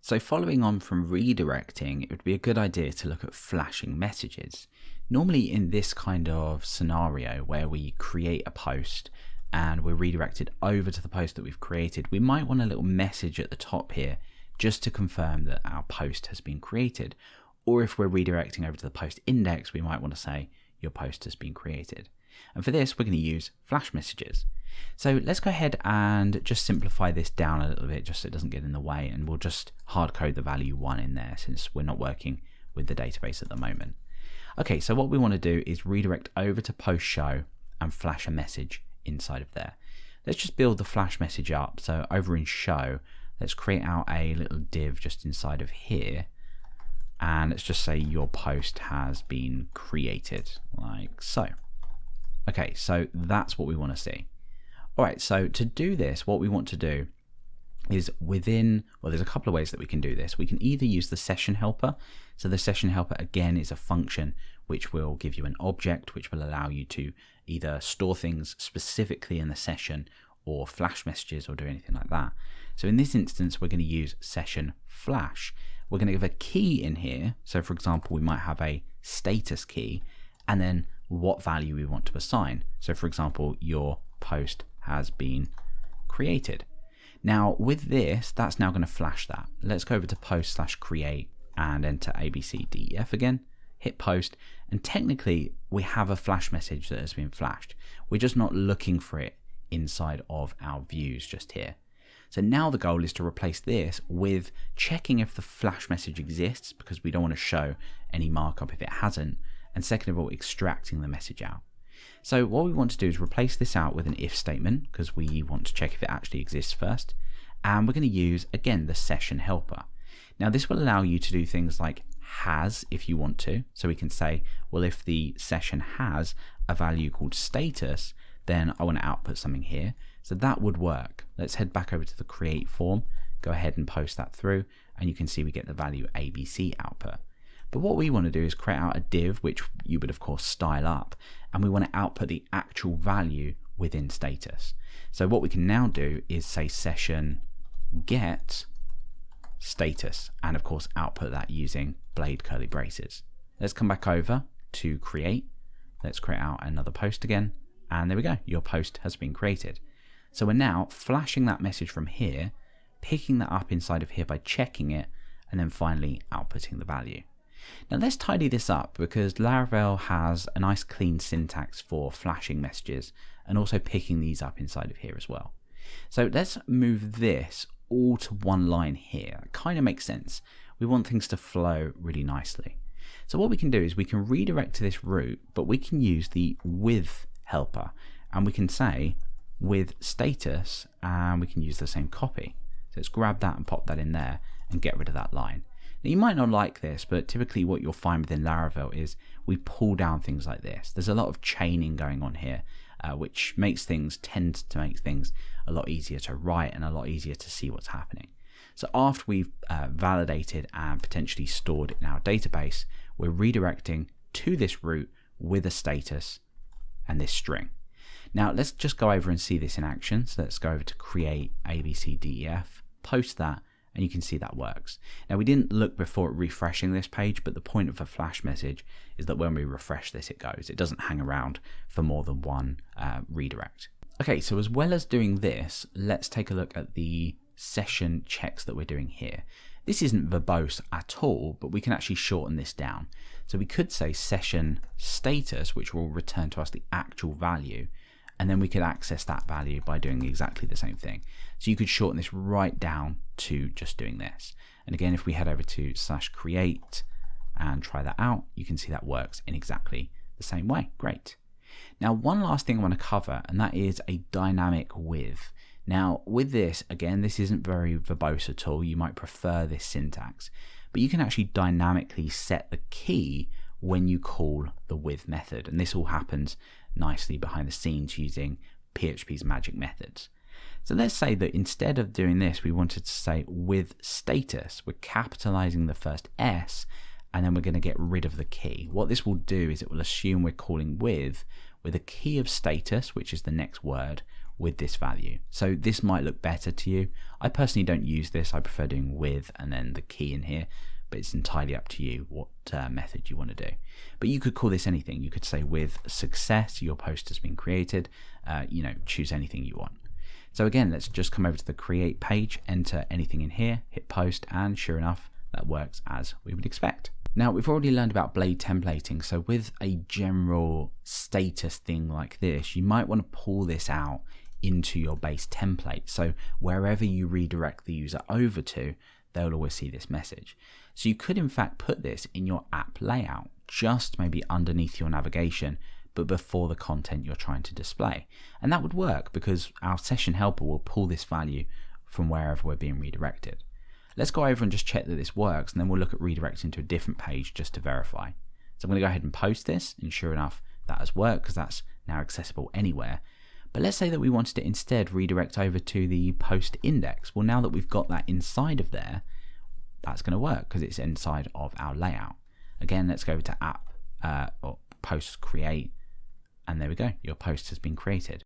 So following on from redirecting, it would be a good idea to look at flashing messages. Normally in this kind of scenario where we create a post and we're redirected over to the post that we've created, we might want a little message at the top here just to confirm that our post has been created. Or if we're redirecting over to the post index, we might want to say your post has been created. And for this, we're going to use flash messages. So let's go ahead and just simplify this down a little bit just so it doesn't get in the way, and we'll just hard code the value 1 in there since we're not working with the database at the moment. Okay, so what we want to do is redirect over to post show and flash a message inside of there. Let's just build the flash message up. So over in show, let's create out a little div just inside of here, and let's just say your post has been created like so. Okay, so that's what we want to see. All right, so to do this, what we want to do is there's a couple of ways that we can do this. We can either use the session helper. So the session helper, again, is a function which will give you an object, which will allow you to either store things specifically in the session or flash messages or do anything like that. So in this instance, we're going to use session flash. We're going to give a key in here. So for example, we might have a status key and then what value we want to assign. So for example, your post has been created. Now with this, that's now going to flash that. Let's go over to post/create and enter ABCDEF again, hit post, and technically we have a flash message that has been flashed. We're just not looking for it inside of our views just here. So now the goal is to replace this with checking if the flash message exists, because we don't want to show any markup if it hasn't, and second of all, extracting the message out. So what we want to do is replace this out with an if statement, because we want to check if it actually exists first. And we're going to use, again, the session helper. Now this will allow you to do things like has if you want to. So we can say, well, if the session has a value called status, then I want to output something here. So that would work. Let's head back over to the create form, go ahead and post that through, and you can see we get the value ABC output. But what we want to do is create out a div, which you would of course style up, and we want to output the actual value within status. So what we can now do is say session get status, and of course output that using blade curly braces. Let's come back over to create. Let's create out another post again, and there we go. Your post has been created. So we're now flashing that message from here, picking that up inside of here by checking it, and then finally outputting the value. Now let's tidy this up, because Laravel has a nice clean syntax for flashing messages and also picking these up inside of here as well. So let's move this all to one line here. It kind of makes sense. We want things to flow really nicely. So what we can do is we can redirect to this route, but we can use the with helper, and we can say with status, and we can use the same copy. So let's grab that and pop that in there and get rid of that line. Now you might not like this, but typically what you'll find within Laravel is we pull down things like this. There's a lot of chaining going on here, which tends to make things a lot easier to write and a lot easier to see what's happening. So after we've validated and potentially stored it in our database, we're redirecting to this route with a status and this string. Now let's just go over and see this in action. So let's go over to create ABCDEF, post that, and you can see that works. Now we didn't look before at refreshing this page, but the point of a flash message is that when we refresh this, it goes. It doesn't hang around for more than one redirect. Okay, so as well as doing this, let's take a look at the session checks that we're doing here. This isn't verbose at all, but we can actually shorten this down. So we could say session status, which will return to us the actual value, and then we could access that value by doing exactly the same thing. So you could shorten this right down to just doing this. And again, if we head over to /create and try that out, you can see that works in exactly the same way. Great. Now, one last thing I want to cover, and that is a dynamic with. Now, with this, again, this isn't very verbose at all. You might prefer this syntax, but you can actually dynamically set the key when you call the with method. And this all happens nicely behind the scenes using PHP's magic methods. So let's say that instead of doing this, we wanted to say with status. We're capitalizing the first S, and then we're going to get rid of the key. What this will do is it will assume we're calling with a key of status, which is the next word, with this value. So this might look better to you. I personally don't use this. I prefer doing with and then the key in here, but it's entirely up to you what method you want to do. But you could call this anything. You could say with success, your post has been created. Choose anything you want. So again, let's just come over to the create page, enter anything in here, hit post, and sure enough, that works as we would expect. Now, we've already learned about blade templating, so with a general status thing like this, you might want to pull this out into your base template. So wherever you redirect the user over to, they'll always see this message. So you could in fact put this in your app layout, just maybe underneath your navigation, but before the content you're trying to display. And that would work because our session helper will pull this value from wherever we're being redirected. Let's go over and just check that this works, and then we'll look at redirecting to a different page just to verify. So I'm going to go ahead and post this, and sure enough, that has worked because that's now accessible anywhere. But let's say that we wanted to instead redirect over to the post index. Well, now that we've got that inside of there, that's going to work because it's inside of our layout. Again, let's go over to app or post create, and there we go. Your post has been created.